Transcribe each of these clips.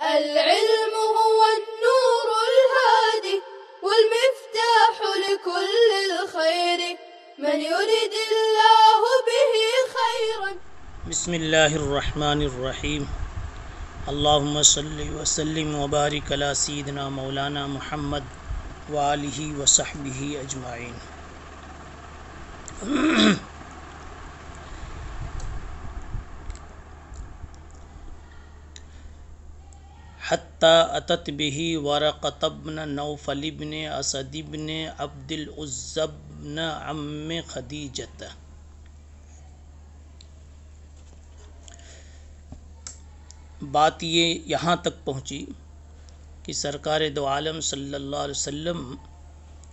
العلم هو النور الهادي والمفتاح لكل الخير من يريد الله به خيرا. بسم اللہ الرحمن الرحیم. اللہم صلی وسلم وبارک علی سیدنا مولانا محمد وآلہ وصحبہ اجمعین. حتی اتت بہ ورقۃ بن نوفل بن اسد بن عبد العزى بن عم خدیجۃ. بات یہ یہاں تک پہنچی کہ سرکار دو عالم صلی اللہ علیہ وسلم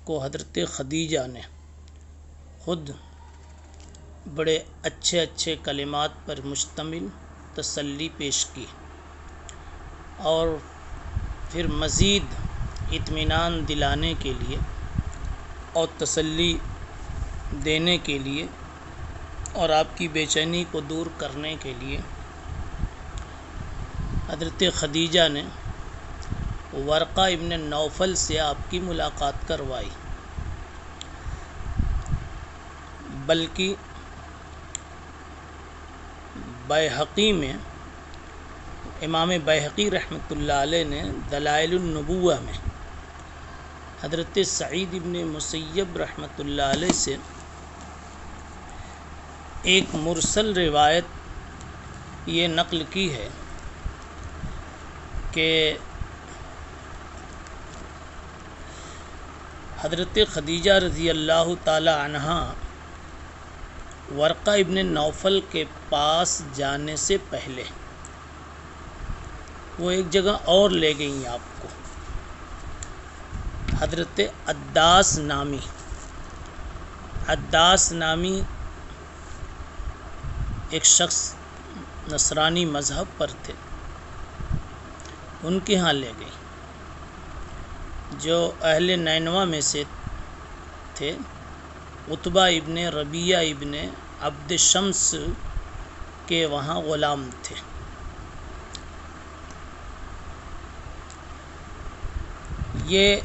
کو حضرت خدیجہ نے خود بڑے اچھے اچھے کلمات پر مشتمل تسلی پیش کی اور پھر مزید اطمینان دلانے کے لیے اور تسلی دینے کے لیے اور آپ کی بے چینی کو دور کرنے کے لیے حضرت خدیجہ نے ورقہ ابن نوفل سے آپ کی ملاقات کروائی. بلکہ بیہقی میں امام بیہقی رحمۃ اللہ علیہ نے دلائل النبوہ میں حضرت سعید ابن مسیب رحمۃ اللہ علیہ سے ایک مرسل روایت یہ نقل کی ہے کہ حضرت خدیجہ رضی اللہ تعالی عنہا ورقہ ابن نوفل کے پاس جانے سے پہلے وہ ایک جگہ اور لے گئیں آپ کو. حضرت عداس نامی ایک شخص نصرانی مذہب پر تھے، ان کے ہاں لے گئی، جو اہل نینوا میں سے تھے. عتبہ ابن ربیعہ ابن عبد شمس کے وہاں غلام تھے. یہ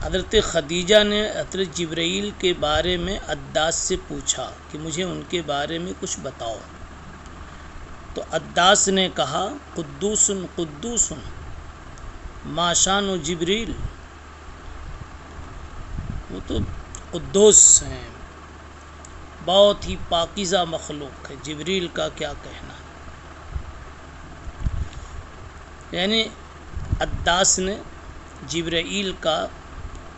حضرت خدیجہ نے حضرت جبرائیل کے بارے میں عداس سے پوچھا کہ مجھے ان کے بارے میں کچھ بتاؤ. تو عداس نے کہا قدوس قدوس ما شان جبریل، وہ تو قدوس ہیں، بہت ہی پاکیزہ مخلوق ہے، جبریل کا کیا کہنا. یعنی عداس نے جبرائیل کا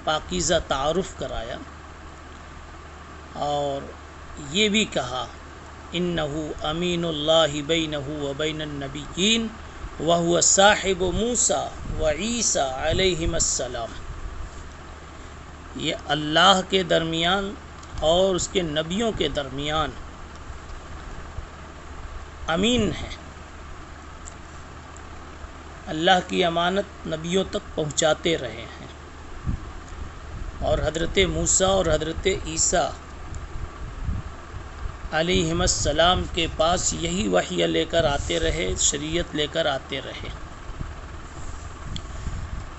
پاکیزہ تعارف کرایا اور یہ بھی کہا انہ امین اللہ بینہ وبین النبیین وہو صاحب موسیٰ وعیسیٰ علیہم السلام. یہ اللہ کے درمیان اور اس کے نبیوں کے درمیان امین ہے، اللہ کی امانت نبیوں تک پہنچاتے رہے ہیں. اور حضرت موسیٰ اور حضرت عیسیٰ علیہم السلام کے پاس یہی وحی لے کر آتے رہے، شریعت لے کر آتے رہے.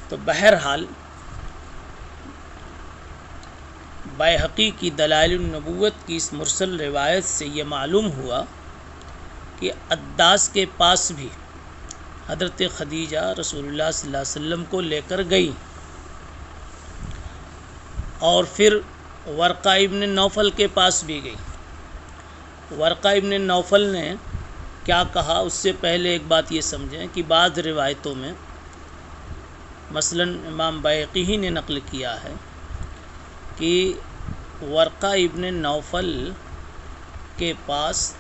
تو بہرحال بیہقی کی دلائل النبوت کی اس مرسل روایت سے یہ معلوم ہوا کہ عداس کے پاس بھی حضرت خدیجہ رسول اللہ صلی اللہ علیہ وسلم کو لے کر گئی اور پھر ورقہ ابن نوفل کے پاس بھی گئی. ورقہ ابن نوفل نے کیا کہا اس سے پہلے ایک بات یہ سمجھیں کہ بعض روایتوں میں مثلا امام بیہقی ہی نے نقل کیا ہے کہ ورقہ ابن نوفل کے پاس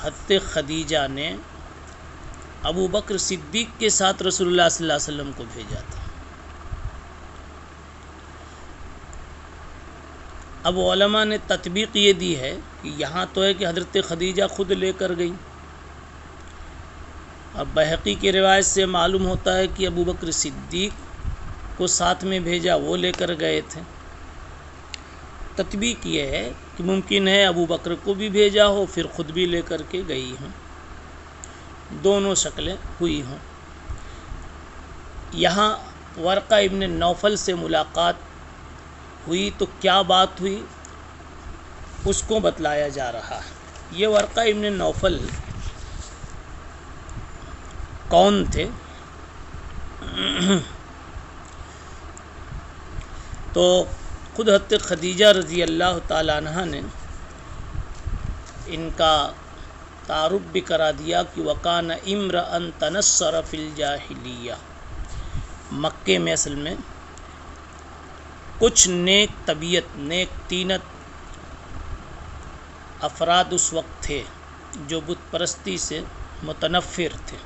حضرت خدیجہ نے ابو بکر صدیق کے ساتھ رسول اللہ صلی اللہ علیہ وسلم کو بھیجا تھا. اب علماء نے تطبیق یہ دی ہے کہ یہاں تو ہے کہ حضرت خدیجہ خود لے کر گئی، اور بیہقی کی روایت سے معلوم ہوتا ہے کہ ابو بکر صدیق کو ساتھ میں بھیجا، وہ لے کر گئے تھے. تطبیق یہ ہے کہ ممکن ہے ابو بکر کو بھی بھیجا ہو پھر خود بھی لے کر کے گئی ہوں. دونوں شکلیں ہوئی ہوں۔ یہاں ورقہ ابن نوفل سے ملاقات ہوئی تو کیا بات ہوئی اس کو بتلایا جا رہا ہے۔ یہ ورقہ ابن نوفل کون تھے؟ تو خود حضرت خدیجہ رضی اللہ تعالیٰ عنہ نے ان کا تعارف بھی کرا دیا کہ وَكَانَ امْرَأً تَنَصَّرَ فِي الْجَاهِلِيَّةِ۔ مکے میں اصل میں کچھ نیک طبیعت، نیک تینت افراد اس وقت تھے جو بت پرستی سے متنفر تھے۔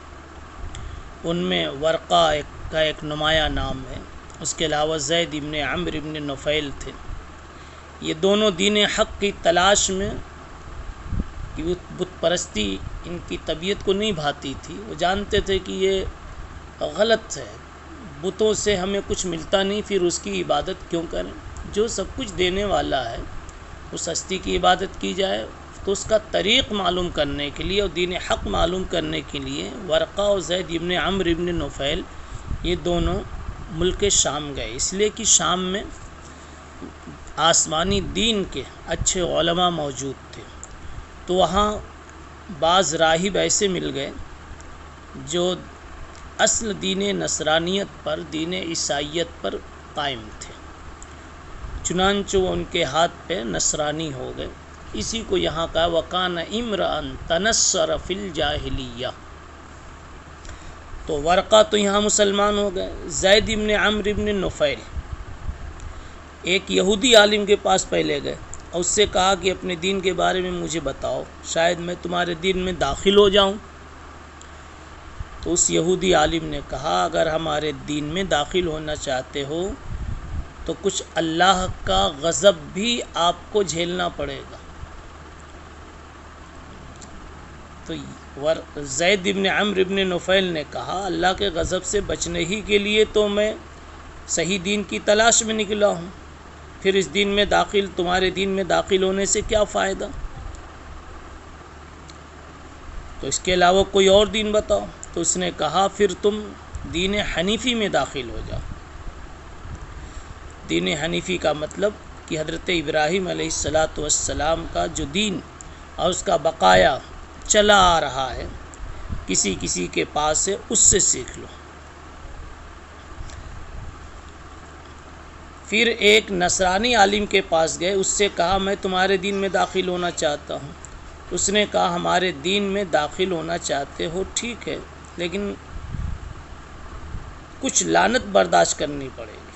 ان میں ورقہ کا ایک نمایاں نام ہے، اس کے علاوہ زید ابن عمرو ابن نفیل تھے۔ یہ دونوں دین حق کی تلاش میں، کہ بت پرستی ان کی طبیعت کو نہیں بھاتی تھی، وہ جانتے تھے کہ یہ غلط ہے، بتوں سے ہمیں کچھ ملتا نہیں، پھر اس کی عبادت کیوں کریں؟ جو سب کچھ دینے والا ہے اس ہستی کی عبادت کی جائے۔ تو اس کا طریق معلوم کرنے کے لیے اور دین حق معلوم کرنے کے لیے ورقہ اور زید ابن عمرو ابن نفیل یہ دونوں ملک شام گئے، اس لیے کہ شام میں آسمانی دین کے اچھے علماء موجود تھے۔ تو وہاں بعض راہب ایسے مل گئے جو اصل دین نصرانیت پر، دین عیسائیت پر قائم تھے، چنانچہ وہ ان کے ہاتھ پہ نصرانی ہو گئے۔ اسی کو یہاں کہا وَكَانَ امْرَأً تَنَصَّرَ فِي الْجَاهِلِيَّةِ۔ تو ورقہ تو یہاں مسلمان ہو گئے۔ زید ابن عمرو ابن نفیل ایک یہودی عالم کے پاس پہلے گئے اور اس سے کہا کہ اپنے دین کے بارے میں مجھے بتاؤ، شاید میں تمہارے دین میں داخل ہو جاؤں۔ تو اس یہودی عالم نے کہا اگر ہمارے دین میں داخل ہونا چاہتے ہو تو کچھ اللہ کا غضب بھی آپ کو جھیلنا پڑے گا۔ تو زید ابن عمرو ابن نفیل نے کہا اللہ کے غضب سے بچنے ہی کے لیے تو میں صحیح دین کی تلاش میں نکلا ہوں، پھر اس دین میں داخل، تمہارے دین میں داخل ہونے سے کیا فائدہ؟ تو اس کے علاوہ کوئی اور دین بتاؤ۔ تو اس نے کہا پھر تم دین حنیفی میں داخل ہو جاؤ۔ دین حنیفی کا مطلب کہ حضرت ابراہیم علیہ السلام کا جو دین اور اس کا بقایا چلا آ رہا ہے، کسی کسی کے پاس ہے، اس سے سیکھ لو۔ پھر ایک نصرانی عالم کے پاس گئے، اس سے کہا میں تمہارے دین میں داخل ہونا چاہتا ہوں۔ اس نے کہا ہمارے دین میں داخل ہونا چاہتے ہو ٹھیک ہے، لیکن کچھ لعنت برداشت کرنی پڑے گی،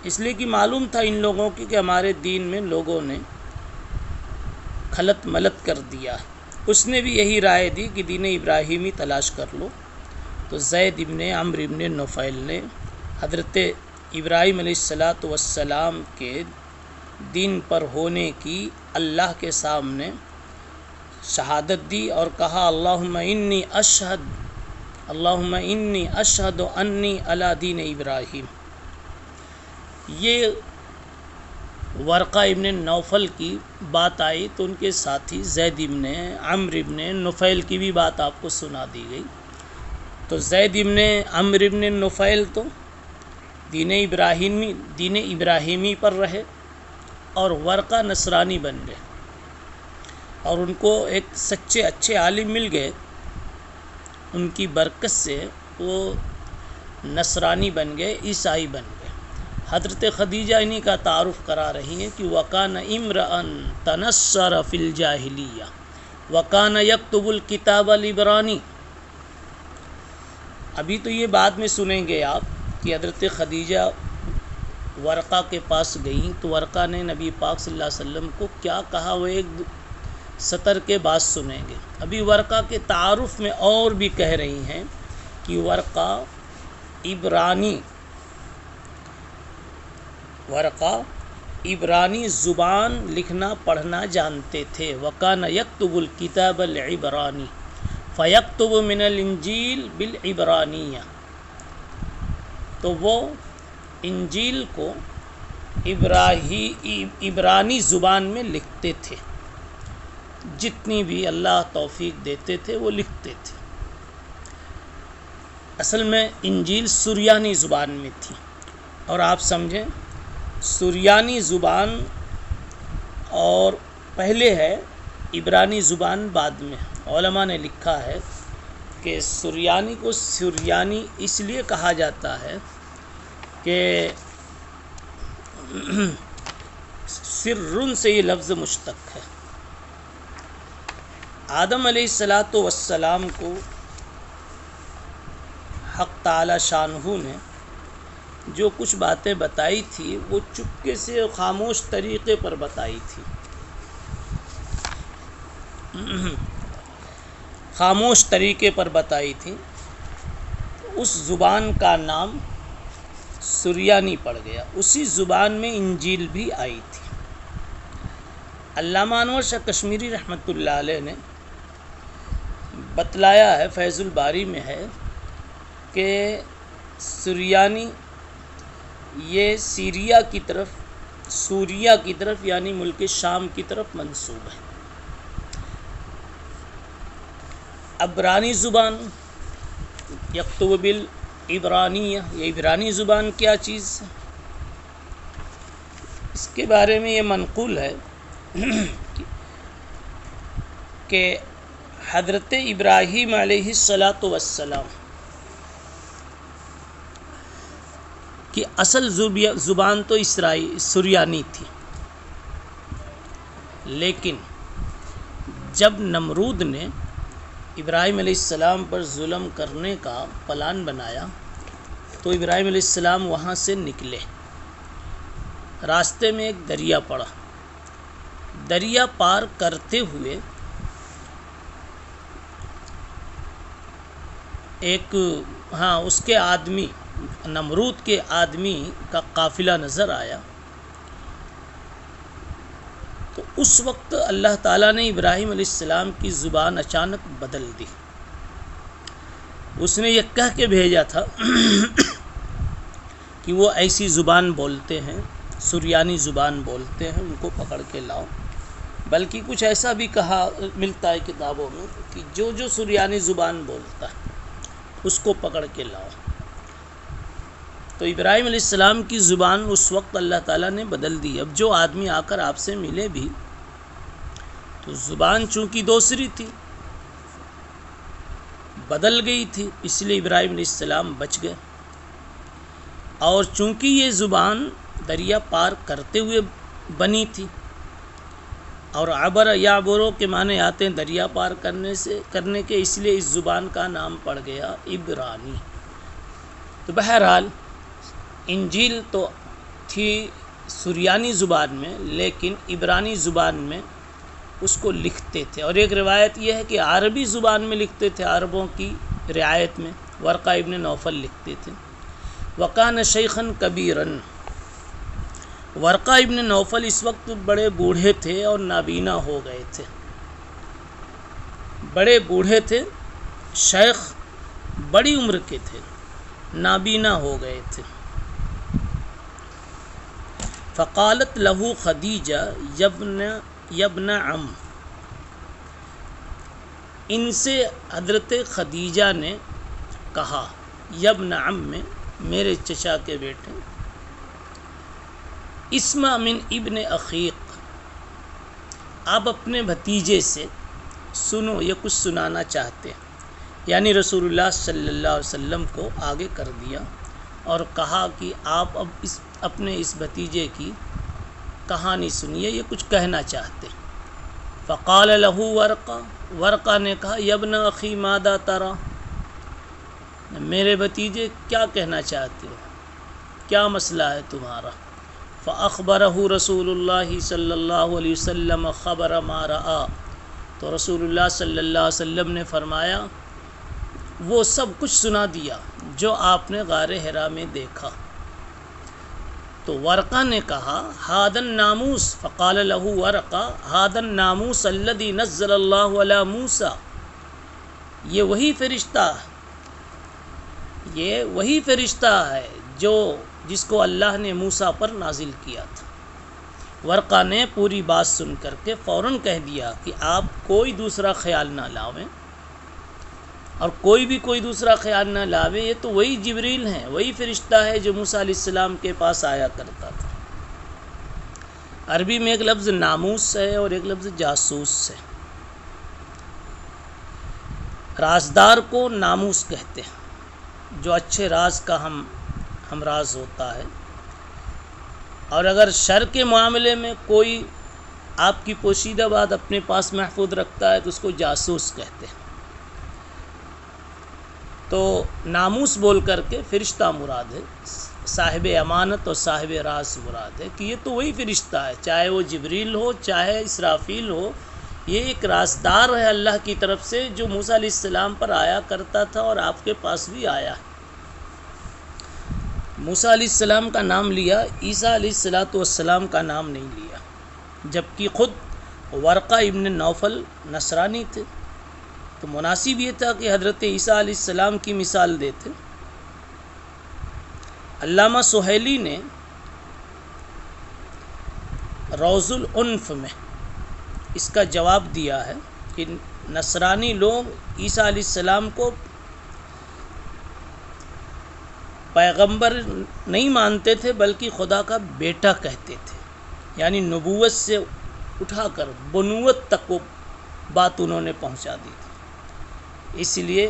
اس لیے کہ معلوم تھا ان لوگوں کی کہ ہمارے دین میں لوگوں نے خلط ملط کر دیا۔ اس نے بھی یہی رائے دی کہ دین ابراہیمی تلاش کر لو۔ تو زید ابن عمرو ابن نفیل نے حضرت ابراہیم علیہ السلام کے دین پر ہونے کی اللہ کے سامنے شہادت دی اور کہا اللہم انی اشہد انی علی دین ابراہیم۔ یہ ورقہ ابن نوفل کی بات آئی تو ان کے ساتھی زید ابن عمرو ابن نفیل کی بھی بات آپ کو سنا دی گئی۔ تو زید ابن عمرو ابن نفیل تو دین ابراہیمی پر رہے اور ورقہ نصرانی بن گئے، اور ان کو ایک سچے اچھے عالم مل گئے، ان کی برکت سے وہ نصرانی بن گئے، عیسائی بن گئے۔ حضرت خدیجہ انہی کا تعارف کرا رہی ہیں کہ وَكَانَ امْرَأً تَنَصَّرَ فِي الْجَاهِلِيَّةِ وَكَانَ يَكْتُبُ الْكِتَابَ الْعِبْرَانِيَّ۔ ابھی تو یہ بعد میں سنیں گے آپ کہ حضرت خدیجہ ورقہ کے پاس گئیں تو ورقہ نے نبی پاک صلی اللہ علیہ وسلم کو کیا کہا وہ ایک سطر کے بعد سنیں گے۔ ابھی ورقہ کے تعارف میں اور بھی کہہ رہی ہیں کہ ورقہ عبرانی زبان لکھنا پڑھنا جانتے تھے۔ وَكَانَ يَكْتُبُ الْكِتَابَ الْعِبْرَانِيَّ فَيَكْتُبُ مِنَ الْإِنْجِيلِ بِالْعِبْرَانِيَّةِ۔ تو وہ انجیل کو عبرانی زبان میں لکھتے تھے، جتنی بھی اللہ توفیق دیتے تھے وہ لکھتے تھے۔ اصل میں انجیل سریانی زبان میں تھی، اور آپ سمجھیں سریانی زبان اور پہلے ہے، عبرانی زبان بعد میں۔ علماء نے لکھا ہے کہ سریانی کو سریانی اس لیے کہا جاتا ہے کہ سرن سے یہ لفظ مشتق ہے۔ آدم علیہ السلام کو حق تعالی شانہ نے جو کچھ باتیں بتائی تھی وہ چپکے سے خاموش طریقے پر بتائی تھی، خاموش طریقے پر بتائی تھی۔ اس زبان کا نام سریانی پڑ گیا، اسی زبان میں انجیل بھی آئی تھی۔ علامہ انور شاہ کشمیری رحمۃ اللہ علیہ نے بتلایا ہے، فیض الباری میں ہے کہ سریانی یہ سیریا کی طرف، سوریہ کی طرف یعنی ملک شام کی طرف منسوب ہے۔ عبرانی زبان یکتب بالعبرانیہ، یہ عبرانی زبان کیا چیز ہے؟ اس کے بارے میں یہ منقول ہے کہ حضرت ابراہیم علیہ السلام کی اصل زبان تو سریانی تھی، لیکن جب نمرود نے ابراہیم علیہ السلام پر ظلم کرنے کا پلان بنایا تو ابراہیم علیہ السلام وہاں سے نکلے۔ راستے میں ایک دریا پڑا، دریا پار کرتے ہوئے اس کے آدمی، نمرود کے آدمی کا قافلہ نظر آیا، تو اس وقت اللہ تعالیٰ نے ابراہیم علیہ السلام کی زبان اچانک بدل دی۔ اس نے یہ کہہ کے بھیجا تھا کہ وہ ایسی زبان بولتے ہیں، سریانی زبان بولتے ہیں، ان کو پکڑ کے لاؤ۔ بلکہ کچھ ایسا بھی کہا ملتا ہے کتابوں میں کہ جو سریانی زبان بولتا ہے اس کو پکڑ کے لاؤ۔ تو ابراہیم علیہ السلام کی زبان اس وقت اللہ تعالیٰ نے بدل دی۔ اب جو آدمی آ کر آپ سے ملے بھی تو زبان چونکہ دوسری تھی، بدل گئی تھی، اس لیے ابراہیم علیہ السلام بچ گئے۔ اور چونکہ یہ زبان دریا پار کرتے ہوئے بنی تھی، اور عبر یعبرو کے معنی آتے ہیں دریا پار کرنے کے، اس لیے اس زبان کا نام پڑ گیا عبرانی۔ تو بہرحال انجیل تو تھی سریانی زبان میں، لیکن عبرانی زبان میں اس کو لکھتے تھے۔ اور ایک روایت یہ ہے کہ عربی زبان میں لکھتے تھے، عربوں کی رعایت میں ورقہ ابن نوفل لکھتے تھے۔ وکان شیخاً کبیراً، ورقہ ابن نوفل اس وقت بڑے بوڑھے تھے اور نابینا ہو گئے تھے، بڑے بوڑھے تھے، شیخ بڑی عمر کے تھے، نابینا ہو گئے تھے۔ فقالت لہو خدیجہ یبن عم، ان سے حضرت خدیجہ نے کہا، یبن عم میں میرے چچا کے بیٹے، اسمع من ابن اخیق، آپ اپنے بھتیجے سے سنو، یہ کچھ سنانا چاہتے ہیں۔ یعنی رسول اللہ صلی اللہ علیہ وسلم کو آگے کر دیا اور کہا کہ آپ اب اپنے اس بھتیجے کی کہانی سنیے، یہ کچھ کہنا چاہتے ہیں۔ فقال له ورقہ نے کہا، یبن اخی ماذا ترى، میرے بھتیجے کیا کہنا چاہتے ہو، کیا مسئلہ ہے تمہارا؟ فاخبرہ رسول اللہ صلی اللہ علیہ وسلم خبر ما رأى، تو رسول اللہ صلی اللہ علیہ وسلم نے فرمایا وہ سب کچھ سنا دیا جو آپ نے غار حرا میں دیکھا۔ تو ورقہ نے کہا، ھذا الناموس، فقال له ورقہ، ھذا الناموس الذي نزل اللہ علی موسیٰ، یہ وہی فرشتہ ہے جس کو اللہ نے موسیٰ پر نازل کیا تھا۔ ورقہ نے پوری بات سن کر کے فوراً کہہ دیا کہ آپ کوئی دوسرا خیال نہ لاویں، اور کوئی بھی کوئی دوسرا خیال نہ لاوے، یہ تو وہی جبریل ہیں، وہی فرشتہ ہے جو موسیٰ علیہ السلام کے پاس آیا کرتا تھا۔ عربی میں ایک لفظ ناموس ہے اور ایک لفظ جاسوس ہے۔ رازدار کو ناموس کہتے ہیں، جو اچھے راز کا ہم راز ہوتا ہے، اور اگر شر کے معاملے میں کوئی آپ کی پوشیدہ بات اپنے پاس محفوظ رکھتا ہے تو اس کو جاسوس کہتے ہیں۔ تو ناموس بول کر کے فرشتہ مراد ہے، صاحب امانت اور صاحب راز مراد ہے کہ یہ تو وہی فرشتہ ہے، چاہے وہ جبریل ہو چاہے اسرافیل ہو، یہ ایک رازدار ہے اللہ کی طرف سے جو موسیٰ علیہ السلام پر آیا کرتا تھا اور آپ کے پاس بھی آیا ہے۔ موسیٰ علیہ السلام کا نام لیا، عیسیٰ علیہ السلام کا نام نہیں لیا، جبکہ خود ورقہ ابن نوفل نصرانی تھے، تو مناسب یہ تھا کہ حضرت عیسیٰ علیہ السلام کی مثال دیتے۔ علامہ سہیلی نے روض العنف میں اس کا جواب دیا ہے کہ نصرانی لوگ عیسیٰ علیہ السلام کو پیغمبر نہیں مانتے تھے بلکہ خدا کا بیٹا کہتے تھے، یعنی نبوت سے اٹھا کر بنوت تک وہ بات انہوں نے پہنچا دی تھی، اس لیے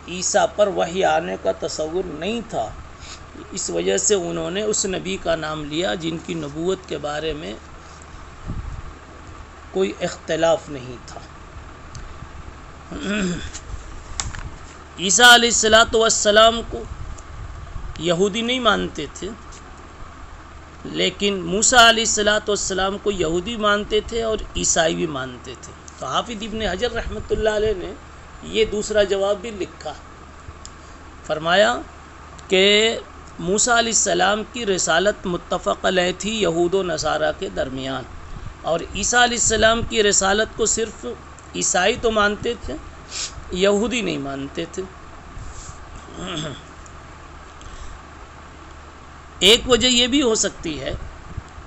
عیسیٰ پر وحی آنے کا تصور نہیں تھا، اس وجہ سے انہوں نے اس نبی کا نام لیا جن کی نبوت کے بارے میں کوئی اختلاف نہیں تھا۔ عیسیٰ علیہ السلام کو یہودی نہیں مانتے تھے، لیکن موسیٰ علیہ السلام کو یہودی مانتے تھے اور عیسائی بھی مانتے تھے۔ تو حافظ ابن حجر رحمۃ اللہ علیہ نے یہ دوسرا جواب بھی لکھا، فرمایا کہ موسیٰ علیہ السلام کی رسالت متفق علیہ تھی یہود و نصارہ کے درمیان، اور عیسیٰ علیہ السلام کی رسالت کو صرف عیسائی تو مانتے تھے، یہودی نہیں مانتے تھے۔ ایک وجہ یہ بھی ہو سکتی ہے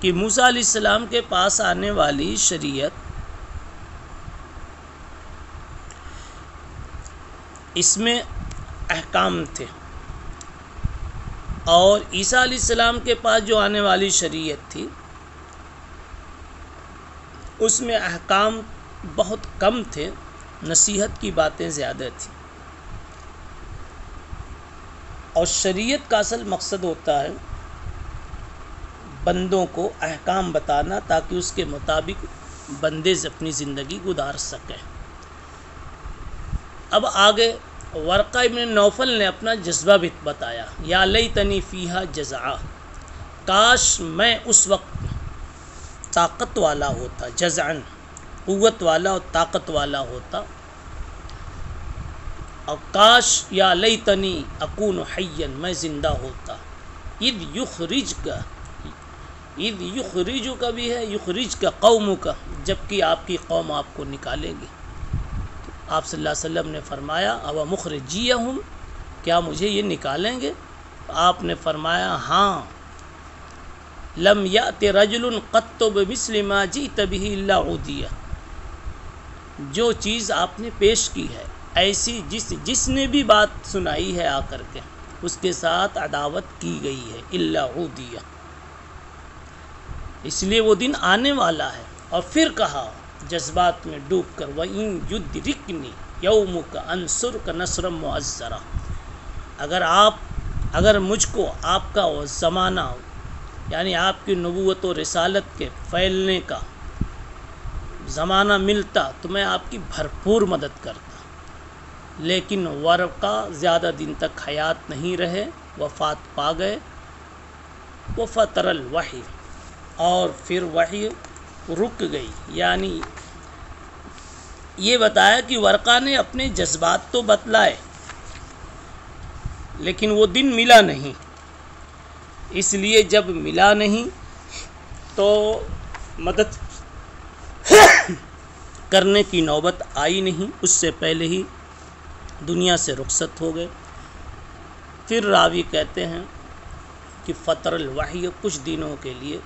کہ موسیٰ علیہ السلام کے پاس آنے والی شریعت اس میں احکام تھے، اور عیسیٰ علیہ السلام کے پاس جو آنے والی شریعت تھی اس میں احکام بہت کم تھے، نصیحت کی باتیں زیادہ تھیں، اور شریعت کا اصل مقصد ہوتا ہے بندوں کو احکام بتانا تاکہ اس کے مطابق بندے اپنی زندگی گزار سکیں۔ اب آگے ورقہ ابن نوفل نے اپنا جذبہ بھی بتایا، یا لیتنی فیہا جزعا، کاش میں اس وقت طاقت والا ہوتا، جزعن قوت والا اور طاقت والا ہوتا، اور کاش یا لیتنی اکون حیا، میں زندہ ہوتا، اذ یخرج کا بھی ہے، یخرج کا قوم کا، جبکہ آپ کی قوم آپ کو نکالے گی۔ آپ صلی اللہ علیہ وسلم نے فرمایا او مخرجیہم، کیا مجھے یہ نکالیں گے؟ آپ نے فرمایا ہاں، لم یأت رجل قط بمثل ما جئت به الا عودیہ، جو چیز آپ نے پیش کی ہے ایسی جس نے بھی بات سنائی ہے آ کر کے اس کے ساتھ عداوت کی گئی ہے، الا عودیہ، اس لیے وہ دن آنے والا ہے۔ اور پھر کہا جذبات میں ڈوب کر وَإِن يُدْرِكْنِي يَوْمُكَ أَنْصُرْكَ نَصْرًا مُعَزَّرًا، اگر مجھ کو آپ کا وہ زمانہ یعنی آپ کی نبوت و رسالت کے پھیلنے کا زمانہ ملتا تو میں آپ کی بھرپور مدد کرتا، لیکن ورقہ زیادہ دن تک حیات نہیں رہے، وفات پا گئے۔ وفتر الوحی، اور پھر وحی رک گئی، یعنی یہ بتایا کہ ورقہ نے اپنے جذبات تو بتلائے لیکن وہ دن ملا نہیں، اس لیے جب ملا نہیں تو مدد کرنے کی نوبت آئی نہیں، اس سے پہلے ہی دنیا سے رخصت ہو گئے۔ پھر راوی کہتے ہیں کہ فطر الوحی، کچھ دنوں کے لیے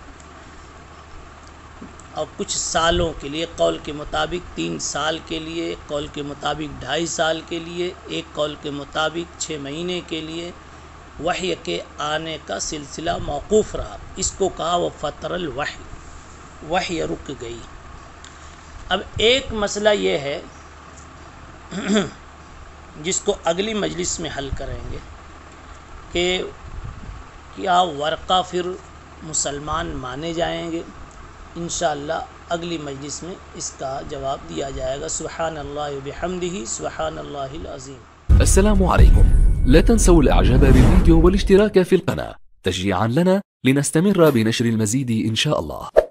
اور کچھ سالوں کے لیے، قول کے مطابق 3 سال کے لیے، ایک قول کے مطابق 2.5 سال کے لیے، ایک قول کے مطابق 6 مہینے کے لیے وحی کے آنے کا سلسلہ موقوف رہا۔ اس کو کہا وہ فتر الوحی، وحی رک گئی۔ اب ایک مسئلہ یہ ہے جس کو اگلی مجلس میں حل کریں گے کہ کیا ورقہ پھر مسلمان مانے جائیں گے؟ انشاءاللہ اگلی مجلس میں اس کا جواب دیا جائے گا۔ سبحان اللہ وبحمدہ، سبحان اللہ العظیم۔ السلام عليكم. لا تنسوا الاعجاب بالفيديو والاشتراك في القناة تشجيعا لنا لنستمر بنشر المزيد إن شاء الله.